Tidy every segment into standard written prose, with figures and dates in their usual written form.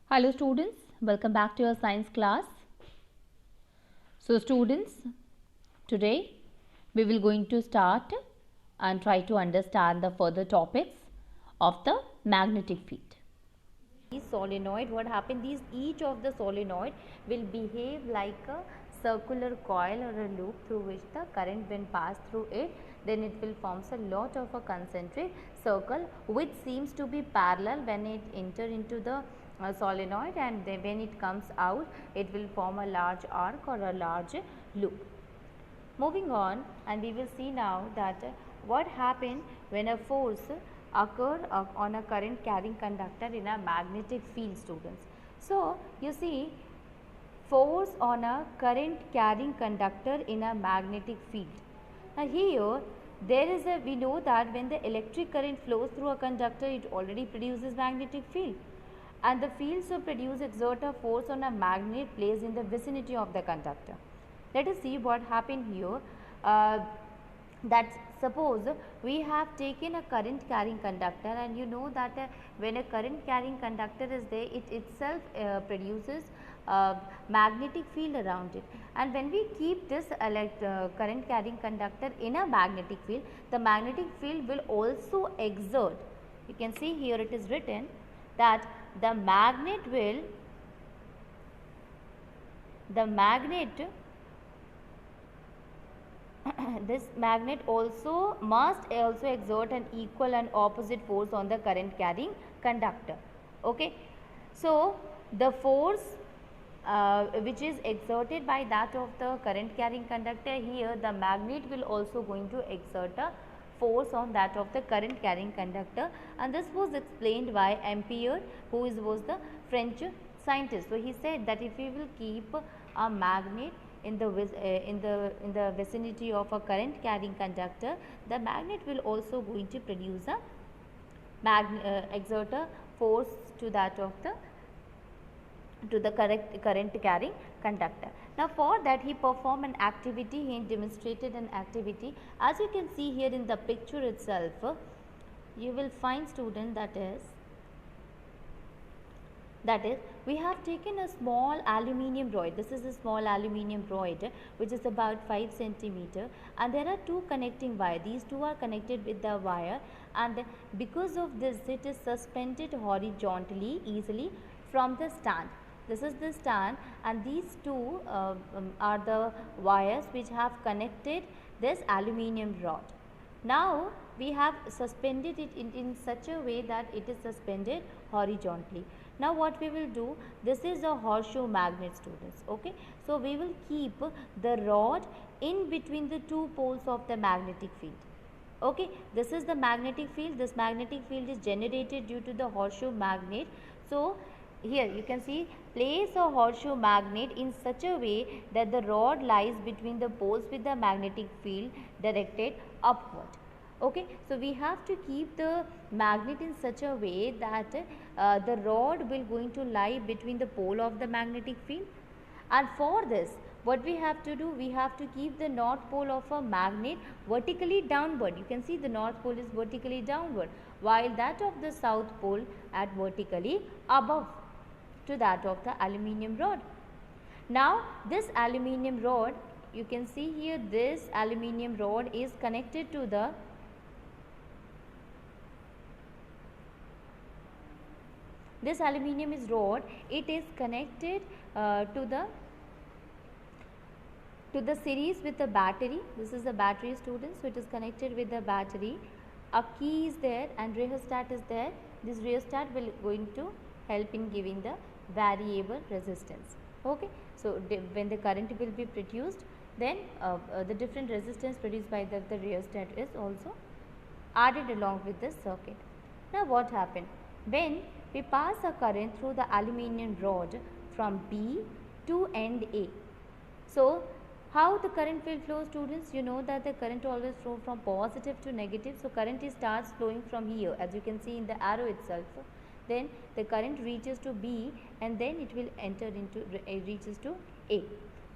Hello students, welcome back to your science class. So students, today we will going to start and try to understand the further topics of the magnetic field. These solenoid, what happened, each of the solenoid will behave like a circular coil or a loop through which the current when passed through it, then it will forms a lot of a concentric circle which seems to be parallel when it enter into the solenoid, and then when it comes out it will form a large arc or a large loop. Moving on, and we will see now that what happened when a force occurred on a current carrying conductor in a magnetic field, students. So you see, force on a current carrying conductor in a magnetic field. Now here there is we know that when the electric current flows through a conductor, it already produces magnetic field, and the field so produced exert a force on a magnet placed in the vicinity of the conductor. Let us see what happened here. That suppose we have taken a current carrying conductor, and you know that when a current carrying conductor is there, it itself produces magnetic field around it, and when we keep this current carrying conductor in a magnetic field, the magnetic field will also exert. You can see here it is written that the magnet this magnet must also exert an equal and opposite force on the current carrying conductor. Okay, so the force which is exerted by that of the current carrying conductor, here the magnet will also going to exert a force on that of the current carrying conductor, and this was explained by Ampere, who was the French scientist. So he said that if we will keep a magnet in the vicinity of a current carrying conductor, the magnet will also going to produce a exert a force to that of the current carrying conductor. Now for that he performed an activity, he demonstrated an activity. As you can see here in the picture itself, you will find, student, that is we have taken a small aluminium rod. This is a small aluminium rod which is about 5 centimeter, and there are two connecting wire. These two are connected with the wire, and because of this it is suspended horizontally easily from the stand. This is the stand, and these two are the wires which have connected this aluminium rod. Now we have suspended it in such a way that it is suspended horizontally. Now what we will do, this is a horseshoe magnet, students. Okay, so we will keep the rod in between the two poles of the magnetic field. Okay, this is the magnetic field. This magnetic field is generated due to the horseshoe magnet. So here you can see, place a horseshoe magnet in such a way that the rod lies between the poles with the magnetic field directed upward. Okay, so we have to keep the magnet in such a way that the rod will going to lie between the pole of the magnetic field, and for this what we have to do, we have to keep the north pole of a magnet vertically downward. You can see the north pole is vertically downward, while that of the south pole at vertically above to that of the aluminium rod. Now this aluminium rod, you can see here, this aluminium rod is connected to the this aluminium rod, it is connected to the series with the battery. This is the battery, students, so it is connected with the battery. A key is there and rheostat is there. This rheostat will going to help in giving the variable resistance. Okay, so when the current will be produced, then the different resistance produced by the rheostat is also added along with the circuit. Now what happened, when we pass a current through the aluminium rod from B to end A, so how the current will flow, students? You know that the current always flow from positive to negative. So current starts flowing from here, as you can see in the arrow itself. Then the current reaches to B, and then it will enter into reaches to A.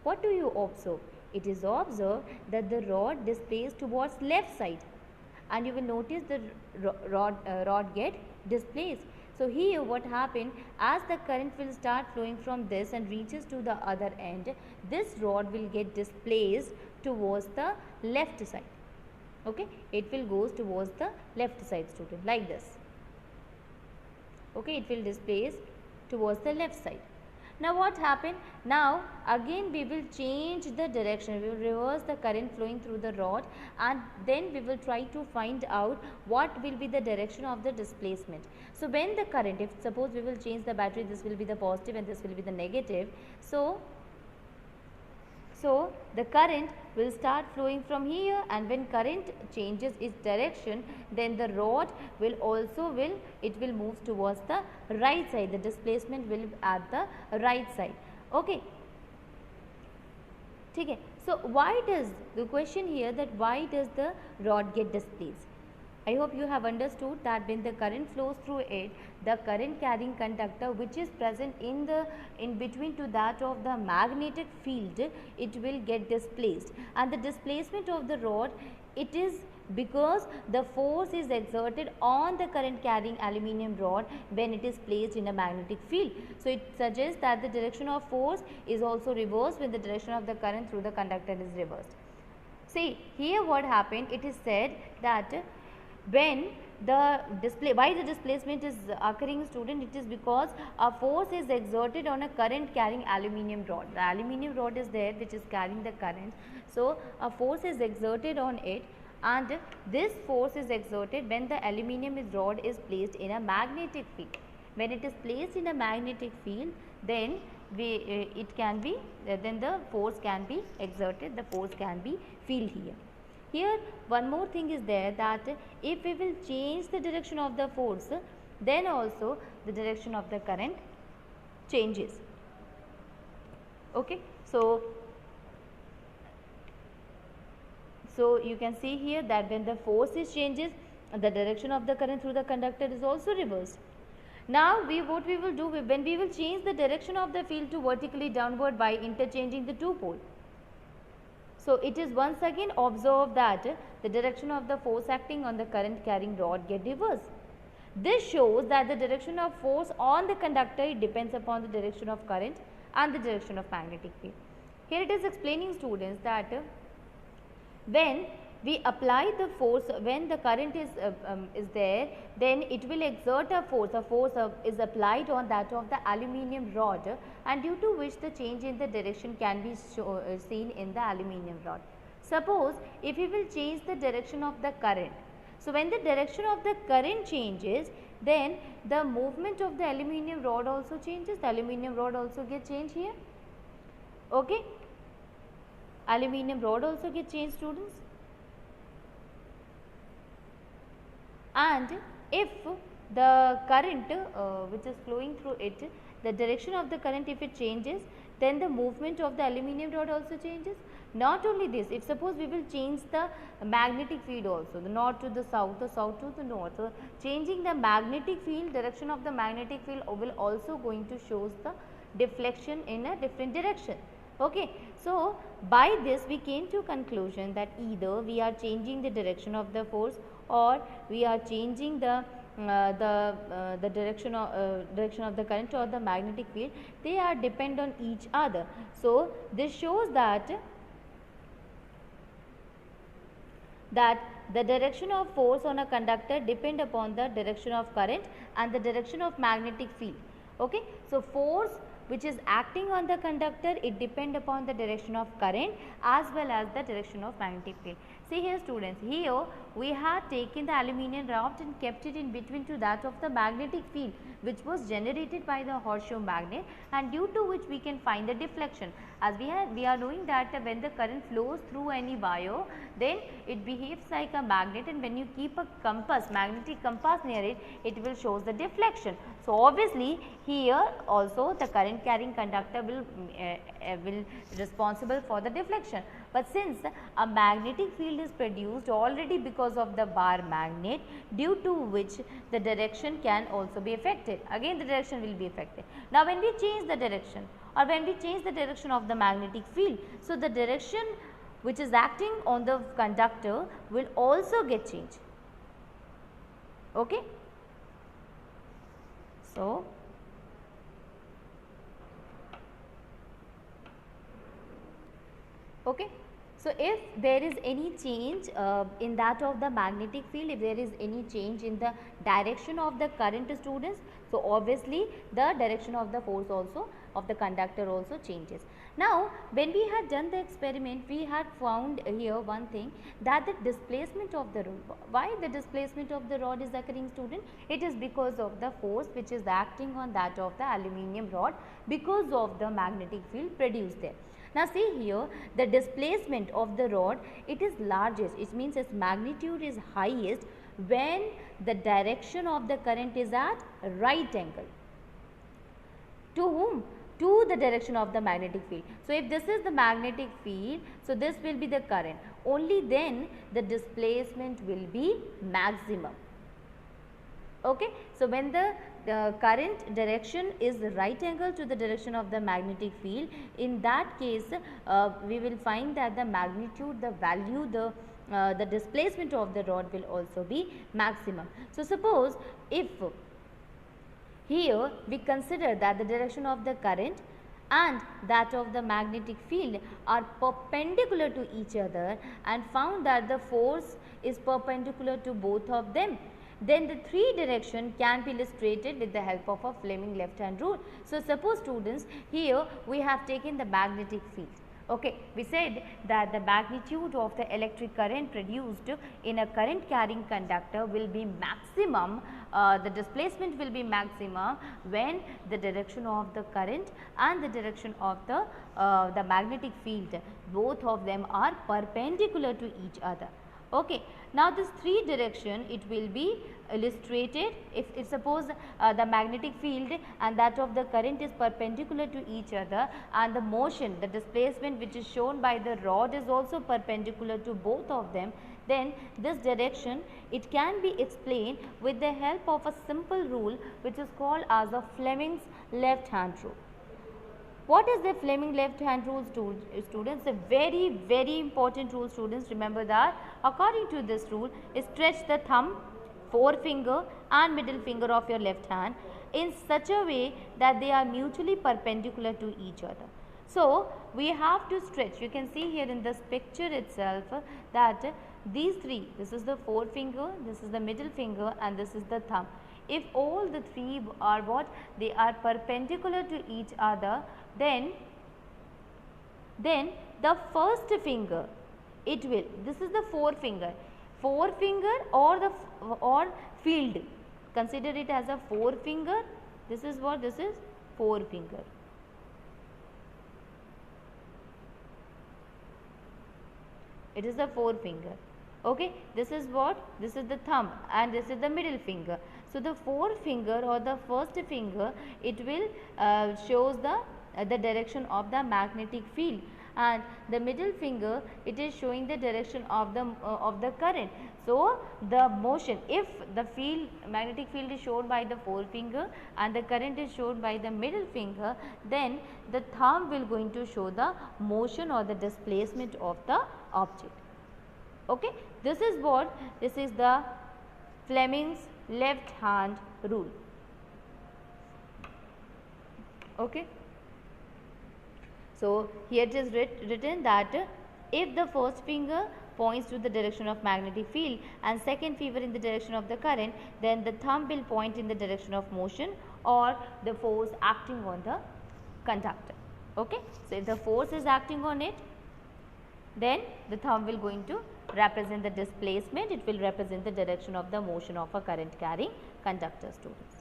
What do you observe? It is observed that the rod displays towards left side, and you will notice the rod get displaced. So here what happened, as the current will start flowing from this and reaches to the other end, this rod will get displaced towards the left side. Okay, it will goes towards the left side, student, like this. Okay, it will displace towards the left side. Now what happened? Now again we will change the direction, we will reverse the current flowing through the rod, and then we will try to find out what will be the direction of the displacement. So when the current, if suppose we will change the battery, this will be the positive and this will be the negative. So the current will start flowing from here, and when current changes its direction, then the rod will move towards the right side. The displacement will be at the right side. Okay. Okay. So why does the question here, that why does the rod get displaced? I hope you have understood that when the current flows through it, the current carrying conductor which is present in between to that of the magnetic field, it will get displaced, and the displacement of the rod, it is because the force is exerted on the current carrying aluminium rod when it is placed in a magnetic field. So it suggests that the direction of force is also reversed when the direction of the current through the conductor is reversed. See here what happened, it is said that when why the displacement is occurring, student, it is because a force is exerted on a current carrying aluminium rod. The aluminium rod is there which is carrying the current. So a force is exerted on it, and this force is exerted when the aluminium rod is placed in a magnetic field. When it is placed in a magnetic field, then then the force can be exerted, the force can be feel here. Here one more thing is there, that if we will change the direction of the force, then also the direction of the current changes. Okay. So you can see here that when the force is changes, the direction of the current through the conductor is also reversed. Now what we will do, when we will change the direction of the field to vertically downward by interchanging the two poles. So it is once again observed that the direction of the force acting on the current carrying rod get reversed. This shows that the direction of force on the conductor, it depends upon the direction of current and the direction of magnetic field. Here it is explaining, students, that when we apply the force, when the current is there, then it will exert a force. A force is applied on that of the aluminium rod, and due to which the change in the direction can be seen in the aluminium rod. Suppose if we will change the direction of the current, so when the direction of the current changes, then the movement of the aluminium rod also changes. The aluminium rod also get changed here. Okay, aluminium rod also get changed, students. And if the current which is flowing through it, the direction of the current, if it changes, then the movement of the aluminium rod also changes. Not only this, if suppose we will change the magnetic field also, the north to the south, the south to the north, so changing the magnetic field, direction of the magnetic field will also going to shows the deflection in a different direction. Okay. So by this we came to conclusion that either we are changing the direction of the force, or we are changing the direction of the current or the magnetic field. They are depend on each other. So this shows that the direction of force on a conductor depend upon the direction of current and the direction of magnetic field. Okay. So force which is acting on the conductor, it depend upon the direction of current as well as the direction of magnetic field. See here, students, here we have taken the aluminium rod and kept it in between to that of the magnetic field which was generated by the horseshoe magnet, and due to which we can find the deflection. As we are knowing that when the current flows through any wire, then it behaves like a magnet, and when you keep a compass, magnetic compass near it, it will shows the deflection. So obviously here also the current carrying conductor will responsible for the deflection. But since a magnetic field is produced already because of the bar magnet, due to which the direction can also be affected. Again the direction will be affected. Now when we change the direction, or when we change the direction of the magnetic field, so the direction which is acting on the conductor will also get changed. Okay. So, okay. So, if there is any change in that of the magnetic field, if there is any change in the direction of the current, students, so obviously the direction of the force also of the conductor also changes. Now, when we had done the experiment, we had found here one thing, that the displacement of the rod, why the displacement of the rod is occurring, student? It is because of the force which is acting on that of the aluminium rod because of the magnetic field produced there. Now, see here, the displacement of the rod, it is largest, it means its magnitude is highest when the direction of the current is at right angle. To whom? To the direction of the magnetic field. So, if this is the magnetic field, so this will be the current, only then the displacement will be maximum. Okay. So, when the current direction is right angle to the direction of the magnetic field, in that case we will find that the magnitude, the value, the displacement of the rod will also be maximum. So, suppose if here we consider that the direction of the current and that of the magnetic field are perpendicular to each other and found that the force is perpendicular to both of them, then the three direction can be illustrated with the help of a Fleming left hand rule. So, suppose students, here we have taken the magnetic field. Okay, we said that the magnitude of the electric current produced in a current carrying conductor will be maximum, the displacement will be maximum when the direction of the current and the direction of the magnetic field, both of them are perpendicular to each other. Okay. Now, this three direction, it will be illustrated if suppose the magnetic field and that of the current is perpendicular to each other, and the motion, the displacement which is shown by the rod is also perpendicular to both of them, then this direction, it can be explained with the help of a simple rule which is called as a Fleming's left hand rule. What is the Fleming left hand rule, students? A very important rule, students. Remember that according to this rule, stretch the thumb, forefinger and middle finger of your left hand in such a way that they are mutually perpendicular to each other. So, we have to stretch. You can see here in this picture itself that these three, this is the forefinger, this is the middle finger and this is the thumb. If all the three are what? They are perpendicular to each other, then the first finger, it will, this is the forefinger or field, consider it as a forefinger, this is what? This is forefinger. It is the forefinger. Okay, this is what? This is the thumb and this is the middle finger. So, the forefinger or the first finger, it will shows the direction of the magnetic field, and the middle finger, it is showing the direction of the current. So, the motion, if the magnetic field is shown by the forefinger and the current is shown by the middle finger, then the thumb will going to show the motion or the displacement of the object. Okay, this is what? This is the Fleming's left hand rule. Okay. So, here it is written that if the first finger points to the direction of magnetic field and second finger in the direction of the current, then the thumb will point in the direction of motion or the force acting on the conductor. Okay. So, if the force is acting on it, then the thumb will going to represent the displacement, it will represent the direction of the motion of a current carrying conductor, students.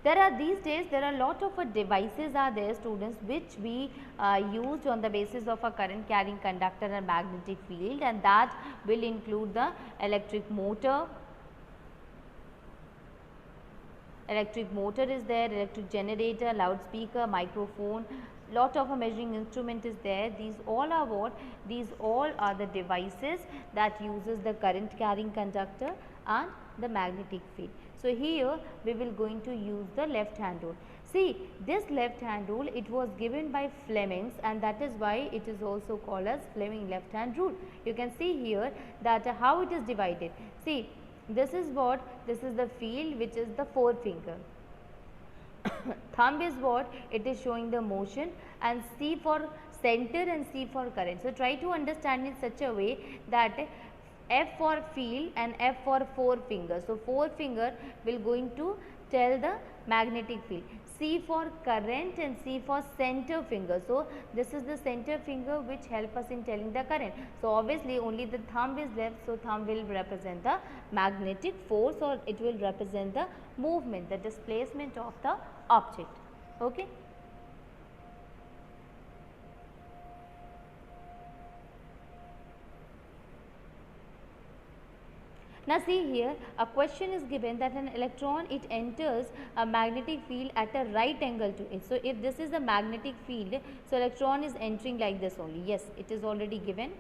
There are these days, there are lot of devices are there, students, which we used on the basis of a current carrying conductor and magnetic field, and that will include the electric motor. Electric motor is there, electric generator, loudspeaker, microphone, lot of a measuring instrument is there. These all are what? These all are the devices that uses the current carrying conductor and the magnetic field. So, here we will going to use the left hand rule. See, this left hand rule, it was given by Fleming's, and that is why it is also called as Fleming left hand rule. You can see here that how it is divided. See, This is what? This is the field which is the forefinger. Thumb is what? It is showing the motion, and C for center and C for current. So, try to understand in such a way that F for field and F for forefinger. So, forefinger will going to tell the magnetic field. C for current and C for center finger. So, this is the center finger which help us in telling the current. So, obviously only the thumb is left. So, thumb will represent the magnetic force, or it will represent the movement, the displacement of the object. Okay. Now see here, a question is given that an electron, it enters a magnetic field at a right angle to it. So if this is the magnetic field, so electron is entering like this only. Yes, it is already given.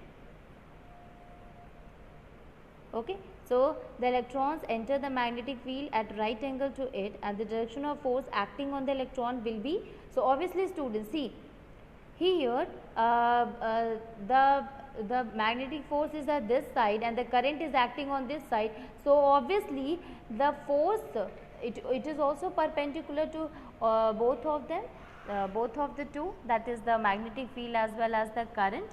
Okay. So the electrons enter the magnetic field at right angle to it, and the direction of force acting on the electron will be, so obviously students, see here the magnetic force is at this side and the current is acting on this side. So obviously the force, it is also perpendicular to both of them, both of the two, that is the magnetic field as well as the current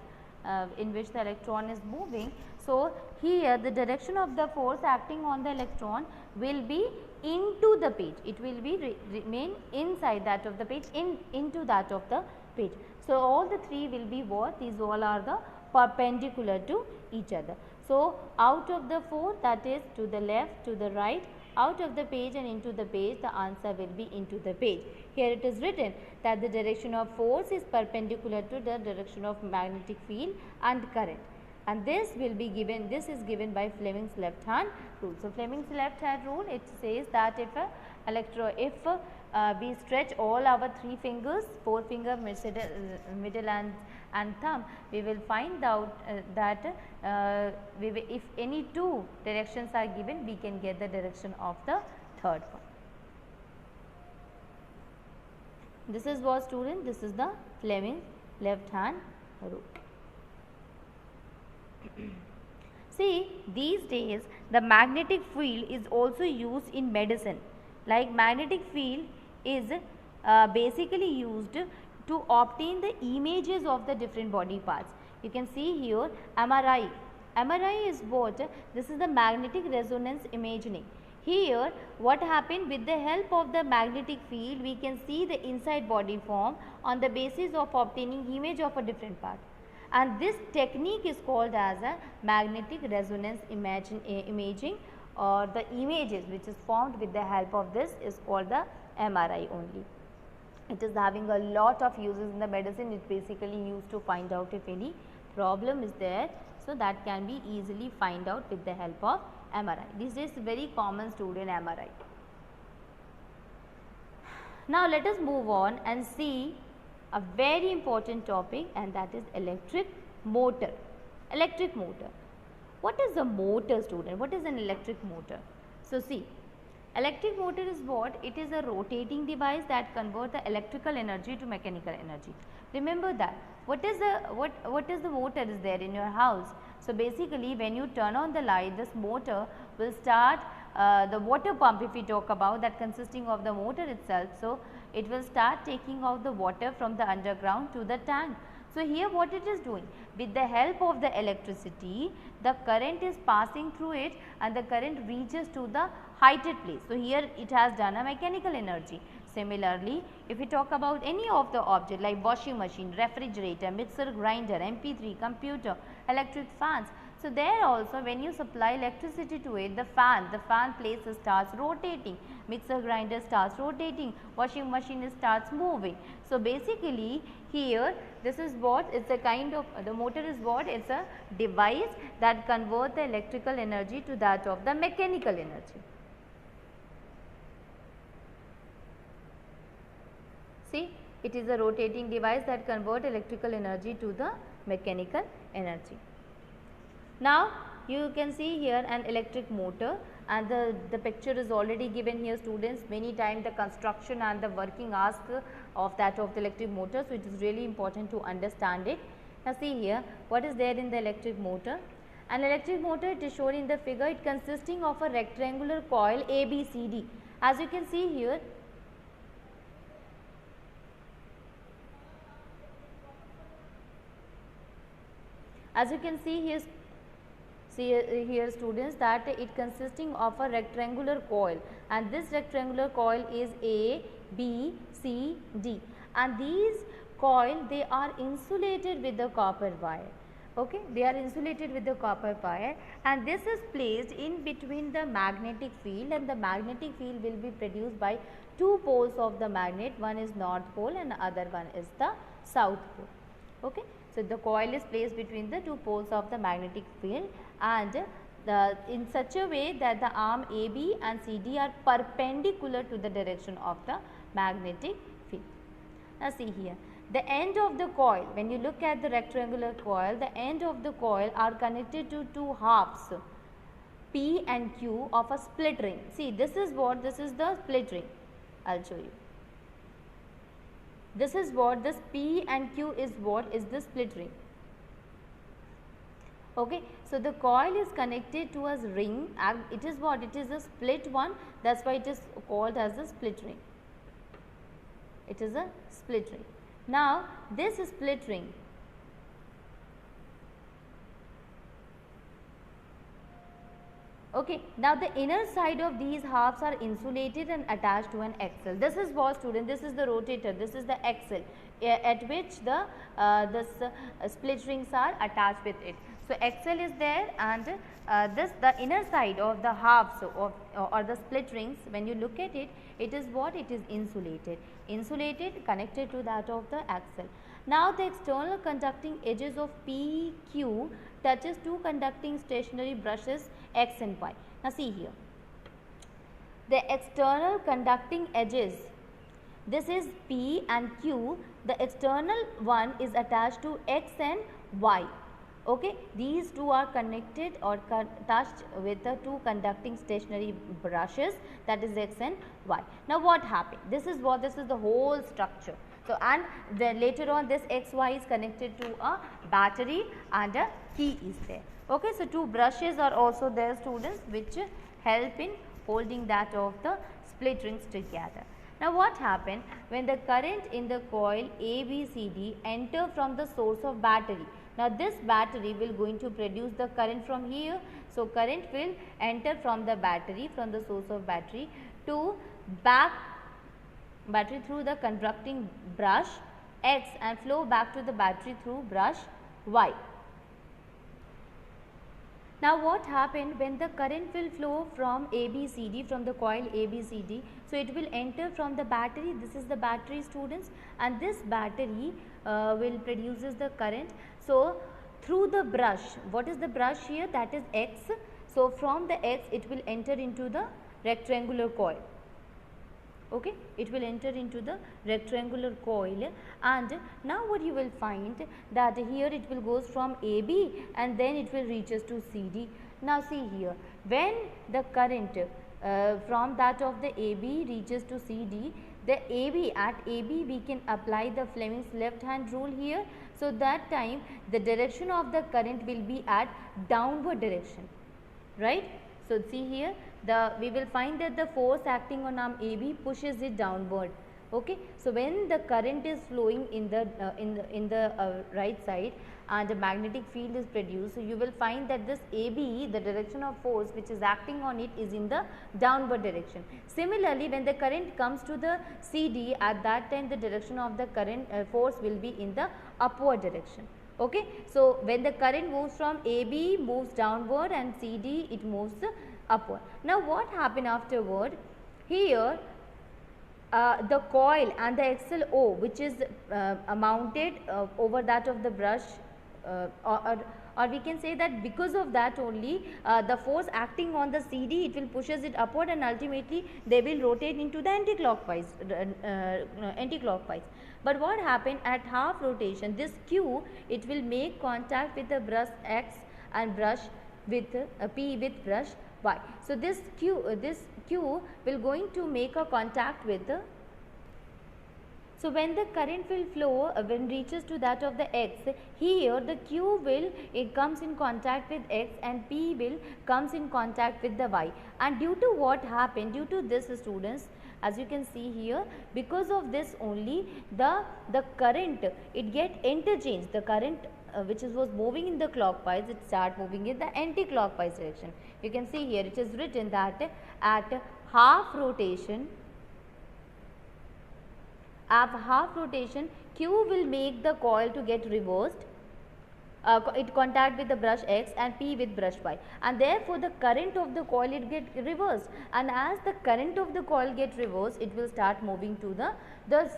in which the electron is moving. So here the direction of the force acting on the electron will be into the page, it will be remain inside that of the page, into that of the page. So all the three will be what? These all are the perpendicular to each other. So out of the four, that is to the left, to the right, out of the page and into the page, the answer will be into the page. Here it is written that the direction of force is perpendicular to the direction of magnetic field and current, and this will be given, this is given by Fleming's left hand rule. So Fleming's left hand rule, it says that if we stretch all our three fingers, forefinger, middle and thumb, we will find out that if any two directions are given, we can get the direction of the third one. This is what, student, this is the Fleming left hand rule. See, these days the magnetic field is also used in medicine. Like magnetic field is basically used to obtain the images of the different body parts. You can see here MRI. MRI is what? This is the magnetic resonance imaging. Here what happened, with the help of the magnetic field we can see the inside body form on the basis of obtaining image of a different part. And this technique is called as a magnetic resonance imaging, or the images which is formed with the help of this is called the MRI only. It is having a lot of uses in the medicine. It basically used to find out if any problem is there, so that can be easily find out with the help of MRI. This is very common, student, MRI. Now let us move on and see a very important topic, and that is electric motor. Electric motor. What is a motor, student? What is an electric motor? So see, electric motor is what? It is a rotating device that converts the electrical energy to mechanical energy. Remember that. What is the motor is there in your house? So basically when you turn on the light, this motor will start the water pump, if we talk about that, consisting of the motor itself. So it will start taking out the water from the underground to the tank. So here what it is doing, with the help of the electricity, the current is passing through it and the current reaches to the heighted place. So here it has done a mechanical energy. Similarly, if we talk about any of the object like washing machine, refrigerator, mixer grinder, MP3, computer, electric fans, so there also when you supply electricity to it, the fan place starts rotating, mixer grinder starts rotating, washing machine starts moving. So basically here this is what, it's a kind of, the motor is what, it's a device that converts the electrical energy to that of the mechanical energy. See, it is a rotating device that converts electrical energy to the mechanical energy. Now you can see here an electric motor, and the picture is already given here, students. Many times the construction and the working ask of that of the electric motor, so it is really important to understand it. Now see here what is there in the electric motor. An electric motor, it is shown in the figure, it consisting of a rectangular coil ABCD. As you can see here, here students, that it consisting of a rectangular coil, and this rectangular coil is A, B, C, D, and these coil, they are insulated with the copper wire. Okay, they are insulated with the copper wire, and this is placed in between the magnetic field, and the magnetic field will be produced by two poles of the magnet. One is north pole and the other one is the south pole. Okay. So, the coil is placed between the two poles of the magnetic field, and in such a way that the arm AB and CD are perpendicular to the direction of the magnetic field. Now, see here, the end of the coil, when you look at the rectangular coil, the end of the coil are connected to two halves P and Q of a split ring. See, this is the split ring. I will show you. This is what this P and Q is, what is the split ring. Okay. So, the coil is connected to a ring, and it is what? It is a split one, that is why it is called as a split ring. It is a split ring. Now, this split ring, okay, now the inner side of these halves are insulated and attached to an axle. This is what, student, this is the rotator, this is the axle at which the split rings are attached with it. So, axle is there, and the inner side of the halves of or the split rings, when you look at it, it is what? It is insulated connected to that of the axle. Now, the external conducting edges of PQ touches two conducting stationary brushes X and Y. Now, see here, the external conducting edges, this is P and Q, the external one is attached to X and Y. Okay, these two are connected or touched with the two conducting stationary brushes, that is X and Y. Now, what happened? This is the whole structure. So, and then later on this XY is connected to a battery and a key is there. Okay, so two brushes are also there, students, which help in holding that of the split rings together. Now, what happened when the current in the coil ABCD enter from the source of battery? Now, this battery will going to produce the current from here. So, current will enter from the battery, from the source of battery to battery through the conducting brush X and flow back to the battery through brush Y. Now, what happened when the current will flow from ABCD, from the coil ABCD? So, it will enter from the battery, this is the battery, students, and this battery will produces the current. So, through the brush, what is the brush here? That is X. So, from the X it will enter into the rectangular coil. Okay, it will enter into the rectangular coil, and now what you will find that here it will goes from AB and then it will reaches to CD. Now, see here, when the current from that of the AB reaches to CD, the AB, at AB we can apply the Fleming's left hand rule here. So, that time the direction of the current will be at downward direction, right. So, see here, we will find that the force acting on arm AB pushes it downward. Okay. So, when the current is flowing in the right side and the magnetic field is produced, so you will find that this AB, the direction of force which is acting on it, is in the downward direction. Similarly, when the current comes to the CD, at that time the direction of the current force will be in the upward direction. Okay. So, when the current moves from AB, moves downward, and CD it moves upward. Now, what happened afterward? Here the coil and the axle O, which is mounted over that of the brush, or we can say that because of that only the force acting on the CD, it will pushes it upward, and ultimately they will rotate into the anti-clockwise. But what happened at half rotation, this Q, it will make contact with the brush X and brush with P with brush Y. So, this Q will going to make a contact with the So when the current will flow, when reaches to that of the X, here the Q will, it comes in contact with X and P will comes in contact with the Y. And due to what happened, due to this, students, as you can see here, because of this only the current, it get interchanged. The current which was moving in the clockwise, it start moving in the anti-clockwise direction. You can see here it is written that at half rotation, Q will make the coil to get reversed. It contact with the brush X and P with brush Y, and therefore the current of the coil it get reversed, and as the current of the coil get reversed, it will start moving to the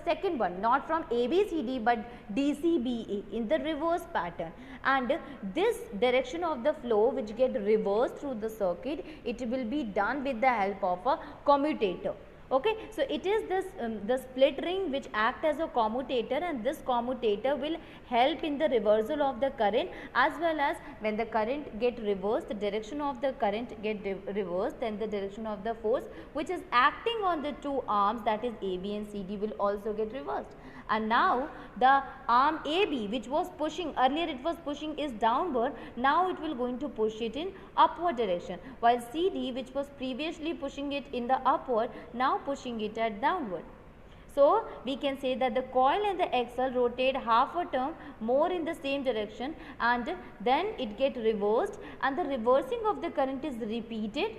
second one, not from ABCD but DCBA in the reverse pattern. And this direction of the flow which get reversed through the circuit, it will be done with the help of a commutator. Okay, so it is this the split ring which act as a commutator, and this commutator will help in the reversal of the current, as well as when the current get reversed, the direction of the current get reversed, then the direction of the force which is acting on the two arms, that is AB and CD, will also get reversed. And now the arm AB which was pushing, earlier it was pushing is downward, now it will going to push it in upward direction, while CD which was previously pushing it in the upward, now pushing it at downward. So we can say that the coil and the axle rotate half a turn more in the same direction, and then it get reversed, and the reversing of the current is repeated.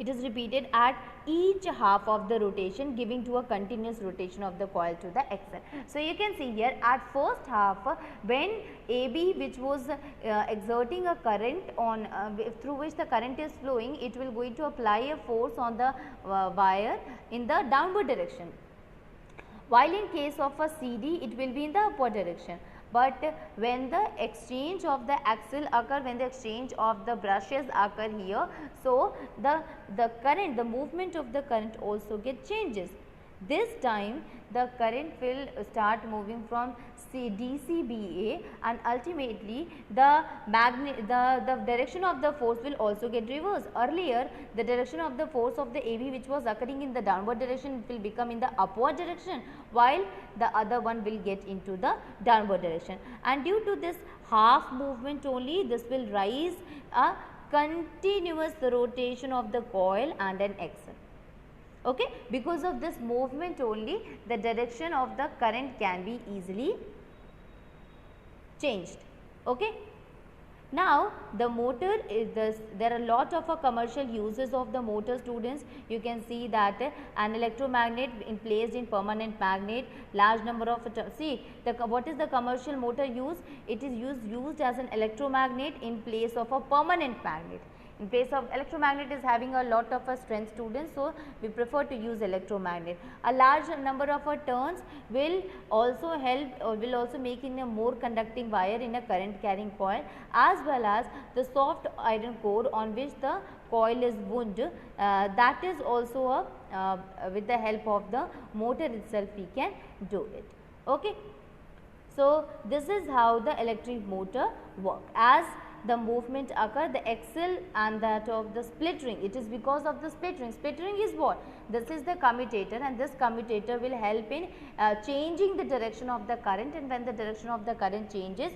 It is repeated at each half of the rotation, giving to a continuous rotation of the coil to the axle. So you can see here at first half, when AB which was exerting a current on through which the current is flowing, it will going to apply a force on the wire in the downward direction, while in case of a CD it will be in the upward direction. But when the exchange of the axle occur, when the exchange of the brushes occur here, so the current, the movement of the current also get changes. This time the current will start moving from DCBA, and ultimately the direction of the force will also get reversed. Earlier the direction of the force of the AB which was occurring in the downward direction, it will become in the upward direction, while the other one will get into the downward direction. And due to this half movement only, this will rise a continuous rotation of the coil and an axle. Okay, because of this movement only, the direction of the current can be easily changed. Okay. Now the motor is there are a lot of commercial uses of the motor, students. You can see that an electromagnet placed in permanent magnet, large number of see what is the commercial motor use? It is used as an electromagnet in place of a permanent magnet. In place of electromagnet is having a lot of strength, students, so we prefer to use electromagnet. A large number of turns will also help or will also make in a more conducting wire in a current carrying coil, as well as the soft iron core on which the coil is wound, that is also a with the help of the motor itself we can do it. Okay. So this is how the electric motor work. As the movement occur, the axle and that of the split ring, it is because of the split ring. Split ring is what? This is the commutator, and this commutator will help in changing the direction of the current, and when the direction of the current changes,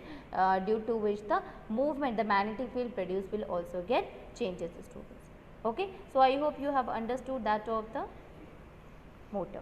due to which the movement, the magnetic field produced will also get changes, students. Okay. So I hope you have understood that of the motor.